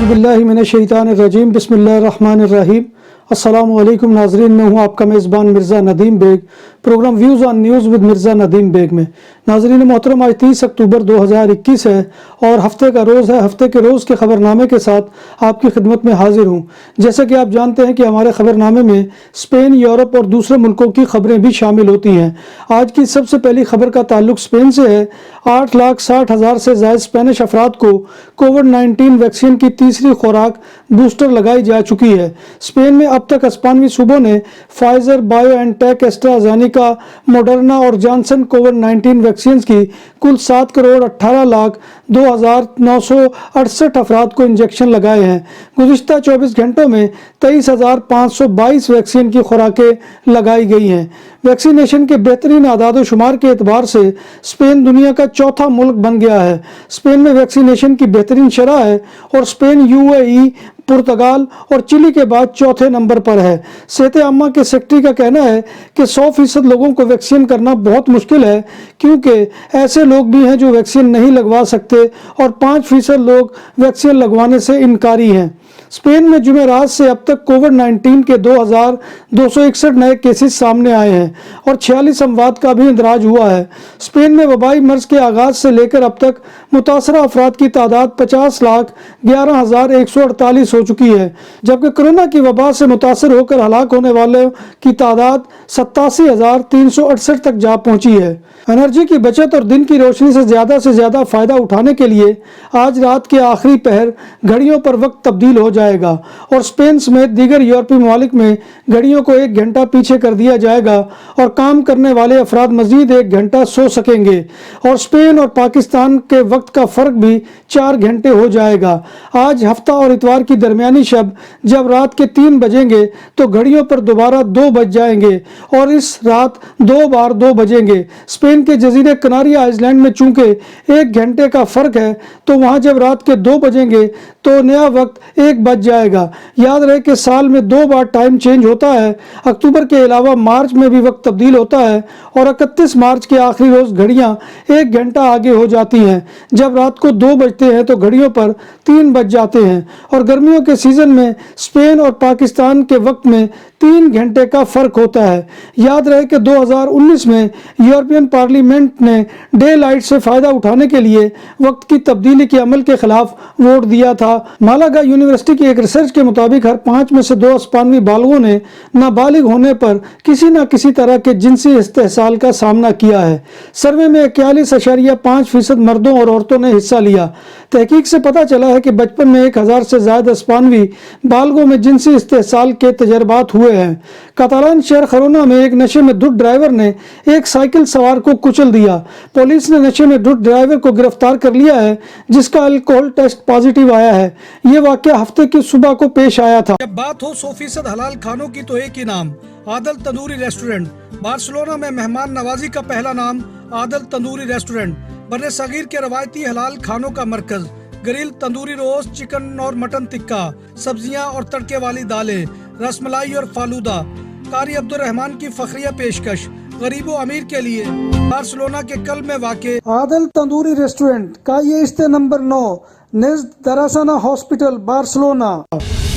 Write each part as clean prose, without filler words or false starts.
औज़ुबिल्लाहि मिनश्शैतानिर्रजीम बिस्मिल्लाहिर्रहमानिर्रहीम। अस्सलामु अलैकुम नाज़रीन, मैं हूँ आपका मेज़बान Mirza Nadeem Baig, programme views on news with Mirza Nadeem Baig में। नाज़रीन मोहतरम, आज 30 अक्टूबर 2021 है और हफ्ते का रोज़ है। हफ्ते के रोज़ के ख़बरनामे के साथ आपकी खिदमत में हाजिर हूँ। जैसे कि आप जानते हैं कि हमारे ख़बरनामे में स्पेन, यूरोप और दूसरे मुल्कों की ख़बरें भी शामिल होती हैं। आज की सबसे पहली खबर का ताल्लुक स्पेन से है। 8,60,000 से ज़ायद स्पेनिश अफराद को कोविड-19 वैक्सीन की तीसरी खुराक बूस्टर लगाई जा चुकी है। स्पेन में अब तक 58 सूबों ने फाइजर, बायोएनटेक, एस्ट्राजेनेका, मॉडर्ना और जॉनसन कोविड-19 वैक्सीन की कुल 7,18,02,968 अफराद को इंजेक्शन लगाए हैं। गुज़िश्ता 24 घंटों में 23,522 वैक्सीन की खुराकें लगाई गई हैं। वैक्सीनेशन के बेहतरीन आदाद शुमार के एतबार से स्पेन दुनिया का चौथा मुल्क बन गया है। स्पेन में वैक्सीनेशन की बेहतरीन शरह है और स्पेन यूएई, पुर्तगाल और चिली के बाद चौथे नंबर पर है। सेहत आम्मा के सेक्रेटरी का कहना है कि 100% लोगों को वैक्सीन करना बहुत मुश्किल है, क्योंकि ऐसे लोग भी हैं जो वैक्सीन नहीं लगवा सकते और 5% लोग वैक्सीन लगवाने से इनकारी हैं। स्पेन में जुमेरात से अब तक कोविड-19 के 2,261 नए केसेस सामने आए हैं और 46 अमवात का भी इंदराज हुआ है। स्पेन में वबाई मर्ज के आगाज से लेकर अब तक मुतासरा अफराद की तादाद 50,11,148 हो चुकी है, जबकि कोरोना की वबा से मुतासर होकर हलाक होने वालों की तादाद 87,368 तक जा पहुंची है। एनर्जी की बचत और दिन की रोशनी से ज़्यादा फ़ायदा उठाने के लिए आज रात के आखिरी पहर घड़ियों पर वक्त तब्दील हो जाएगा और स्पेन समेत दीगर यूरोपीय ममालिक में घड़ियों को 1 घंटा पीछे कर दिया जाएगा और काम करने वाले अफराद मजीद 1 घंटा सो सकेंगे और स्पेन और पाकिस्तान के वक्त का फ़र्क भी 4 घंटे हो जाएगा। आज हफ्ता और इतवार की दरमियानी शब जब रात के 3 बजेंगे तो घड़ियों पर दोबारा 2 बज जाएंगे और इस रात 2 बार 2 बजेंगे। स्पेन के जजीरे कनारी आइलैंड में चूंकि 1 घंटे का फ़र्क है, तो वहाँ जब रात के 2 बजेंगे तो नया वक्त 1 बज जाएगा। याद रहे कि साल में 2 बार टाइम चेंज होता है। अक्टूबर के अलावा मार्च में भी वक्त तब्दील होता है और 31 मार्च के आखिरी रोज़ घड़ियाँ 1 घंटा आगे हो जाती हैं। जब रात को 2 बजते हैं तो घड़ियों पर 3 बज जाते हैं और गर्मियों के सीज़न में स्पेन और पाकिस्तान के वक्त में 3 घंटे का फ़र्क होता है। याद रहे कि 2019 में यूरोपियन पार्लियामेंट ने डे लाइट से फ़ायदा उठाने के लिए वक्त की तब्दीली के अमल के खिलाफ वोट दिया था। मालागा यूनिवर्सिटी की एक रिसर्च के मुताबिक हर 5 में से 2 स्पेनी बालगों ने नाबालिग होने पर किसी न किसी तरह के जिनसी इस्तेहसाल का सामना किया है। सर्वे में 41.5% मर्दों और औरतों ने हिस्सा लिया। तहकीक से पता चला है कि बचपन में 1,000 से ज़्यादा स्पेनी बालगों में जिनसी इस्तेहसाल के तजर्बात हुए हैं। कातालान शहर खरोना में एक नशे में धुत ड्राइवर ने एक साइकिल सवार को कुचल दिया। पुलिस ने नशे में धुत ड्राइवर को गिरफ्तार कर लिया है, जिसका अल्कोहल टेस्ट पॉजिटिव आया है। ये वाकया हफ्ते की सुबह को पेश आया था। जब बात हो 100% हलाल खानों की तो एक ही नाम, आदल तंदूरी रेस्टोरेंट। बार्सिलोना में मेहमान नवाजी का पहला नाम आदल तंदूरी रेस्टोरेंट। बर्रे सगीर के रवायती हलाल खानों का मरकज। ग्रिल, तंदूरी रोस्ट, चिकन और मटन टिक्का, सब्जियां और तड़के वाली दालें, रसमलाई और फालूदा। कारी अब्दुर्रहमान की फखरिया पेशकश गरीबो अमीर के लिए। बार्सिलोना के कल में वाक़े आदल तंदूरी रेस्टोरेंट का ये इस्ते नंबर 9 निज़्द दरासाना हॉस्पिटल, बार्सिलोना।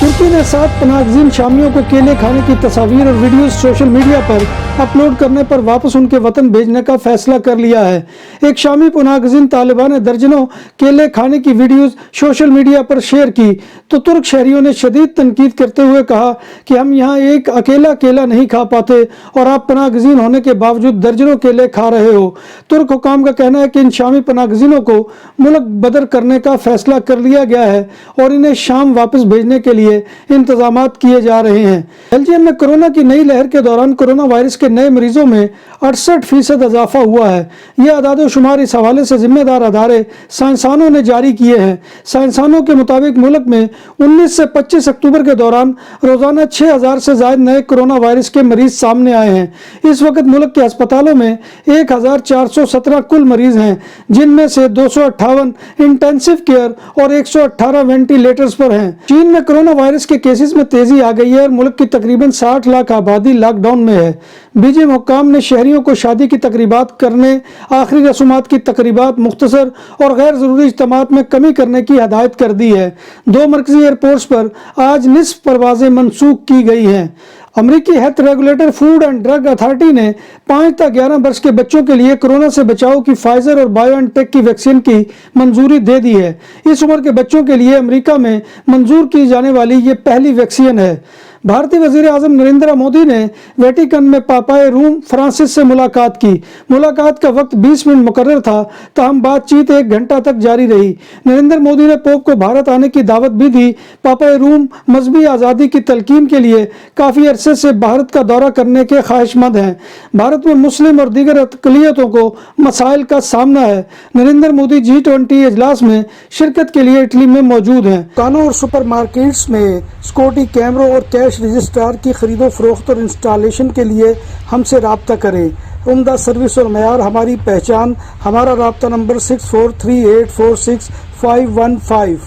तुर्की ने 7 पनाहगज़ीन शामियों को केले खाने की तस्वीर और वीडियोस सोशल मीडिया पर अपलोड करने पर वापस उनके वतन भेजने का फैसला कर लिया है। एक शामी पनाहगज़ीन तालिबान ने दर्जनों केले खाने की वीडियोस सोशल मीडिया पर शेयर की तो तुर्क शहरियों ने शदीद तनकीद करते हुए कहा कि हम यहाँ एक अकेला केला नहीं खा पाते और आप पनाहगज़ीन होने के बावजूद दर्जनों केले खा रहे हो। तुर्क हुकाम का कहना है कि इन शामी पनाहगज़ीनों को मुल्क बदर करने का फैसला कर लिया गया है और इन्हें शाम वापस भेजने के लिए इंतजामात किए जा रहे हैं। बेल्जियम में कोरोना की नई लहर के दौरान कोरोना वायरस के नए मरीजों में 68% इजाफा हुआ है। यह आदाद शुमार इस हवाले से जिम्मेदार अदारे साइंसदानों ने जारी किए हैं। साइंसदानों के मुताबिक मुल्क में 19 से 25 अक्टूबर के दौरान रोजाना 6,000 से ज्यादा नए कोरोना वायरस के मरीज सामने आए हैं। इस वक्त मुल्क के अस्पतालों में 1,417 कुल मरीज हैं, जिनमें से 258 इंटेंसिव केयर और 118 वेंटिलेटर्स पर हैं। चीन में कोरोना वायरस के केसेस में तेजी आ गई है और मुल्क की तकरीबन 60 लाख आबादी लॉकडाउन में है। बीजीएम हुक्काम ने शहरियों को शादी की तकरीबात करने, आखिरी रसूमात की तकरीबात मुख्तसर और गैर ज़रूरी इज्तिमात में कमी करने की हदायत कर दी है। 2 मरकजी एयरपोर्ट्स पर आज निस्फ परवाजें मनसूख की गई हैं। अमरीकी health regulator food and drug authority ने 5 तक 11 वर्ष के बच्चों के लिए कोरोना से बचाव की फाइजर और बायोएनटेक की वैक्सीन की मंजूरी दे दी है। इस उम्र के बच्चों के लिए अमेरिका में मंजूर की जाने वाली ये पहली वैक्सीन है। भारतीय वज़ीर आज़म नरेंद्र मोदी ने वेटिकन में पापाए रूम फ्रांसिस से मुलाकात की। मुलाकात का वक्त 20 मिनट मुकर्रर था, ताहम बातचीत 1 घंटा तक जारी रही। नरेंद्र मोदी ने पोप को भारत आने की दावत भी दी। पापाए रूम मजहबी आज़ादी की तलकीन के लिए काफ़ी अरसे से भारत का दौरा करने के ख्वाहिशमंद हैं। भारत में मुस्लिम और दीगर अक़लियतों को मसाइल का सामना है। नरेंद्र मोदी G20 इजलास में शिरकत के लिए इटली में मौजूद हैं। दुकानों और सुपरमार्केट्स में सिक्योरिटी कैमरों और कैश रजिस्ट्रार की खरीदो फरोख्त और इंस्टॉलेशन के लिए हमसे राब्ता करें। उम्दा सर्विस और मयार हमारी पहचान। हमारा राब्ता नंबर 6438465515।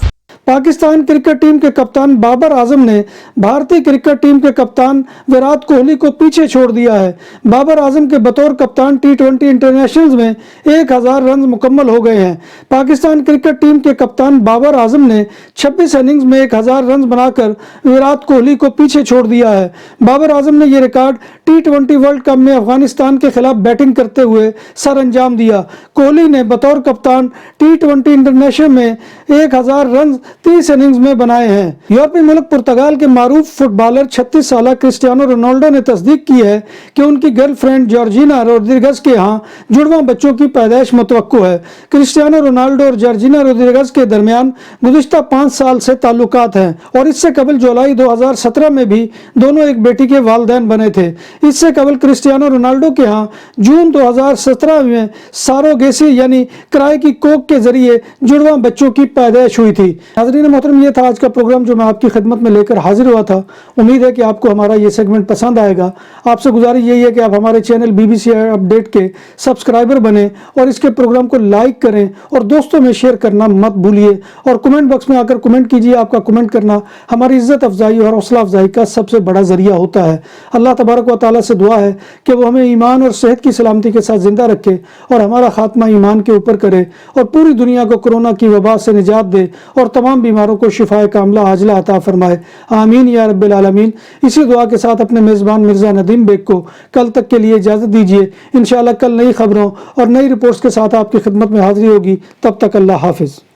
पाकिस्तान क्रिकेट टीम के कप्तान बाबर आजम ने भारतीय क्रिकेट टीम के कप्तान विराट कोहली को पीछे छोड़ दिया है। बाबर आजम के बतौर कप्तान T20 इंटरनेशनल्स में 1000 रन मुकम्मल हो गए हैं। पाकिस्तान क्रिकेट टीम के कप्तान बाबर आजम ने 26 इनिंग्स में 1000 रन बनाकर विराट कोहली को पीछे छोड़ दिया है। बाबर आजम ने यह रिकॉर्ड T20 वर्ल्ड कप में अफगानिस्तान के खिलाफ बैटिंग करते हुए सर अंजाम दिया। कोहली ने बतौर कप्तान T20 इंटरनेशनल में 1000 रन 30 इनिंग्स में बनाए हैं। यूरोपीय मुल्क पुर्तगाल के मारूफ फुटबॉलर 36 साल क्रिस्टियानो रोनाल्डो ने तस्दीक की है कि उनकी गर्लफ्रेंड जॉर्जिना रोड्रिगज के यहाँ जुड़वा बच्चों की पैदाइश मुतवक्को है। क्रिस्टियानो रोनाल्डो और जॉर्जिना रोड्रिगज के दरमियान गुज़िश्ता 5 साल से ताल्लुकात हैं और इससे कबल जुलाई 2017 में भी दोनों एक बेटी के वालिदैन बने थे। इससे कबल क्रिस्टियानो रोनाल्डो के यहाँ जून 2017 में सारोगेसी यानी किराए की कोख के जरिए जुड़वा बच्चों की पैदाइश हुई थी। नाज़रीन मोहतरम, ये था आज का प्रोग्राम जो मैं आपकी खिदमत में लेकर हाजिर हुआ था। उम्मीद है कि आपको हमारा ये सेगमेंट पसंद आएगा। आपसे गुजारिश यही है कि आप हमारे चैनल BBC अपडेट के सब्सक्राइबर बने और इसके प्रोग्राम को लाइक करें और दोस्तों में शेयर करना मत भूलिए और कमेंट बॉक्स में आकर कमेंट कीजिए। आपका कमेंट करना हमारी इज्जत अफजाई और हौसला अफजाई का सबसे बड़ा जरिया होता है। अल्लाह तबारक व तआला से दुआ है कि वो हमें ईमान और सेहत की सलामती के साथ जिंदा रखे और हमारा खात्मा ईमान के ऊपर करे और पूरी दुनिया को कोरोना की वबा से निजात दे और तमाम बीमारों को शिफाए कामला आजला अता फरमाए। आमीन या रब्बिल आलमीन। इसी दुआ के साथ अपने मेज़बान मिर्ज़ा नदीम बेग को कल तक के लिए इजाज़त दीजिए। इंशाअल्लाह कल नई खबरों और नई रिपोर्ट्स के साथ आपकी खिदमत में हाजिरी होगी। तब तक अल्लाह हाफिज़।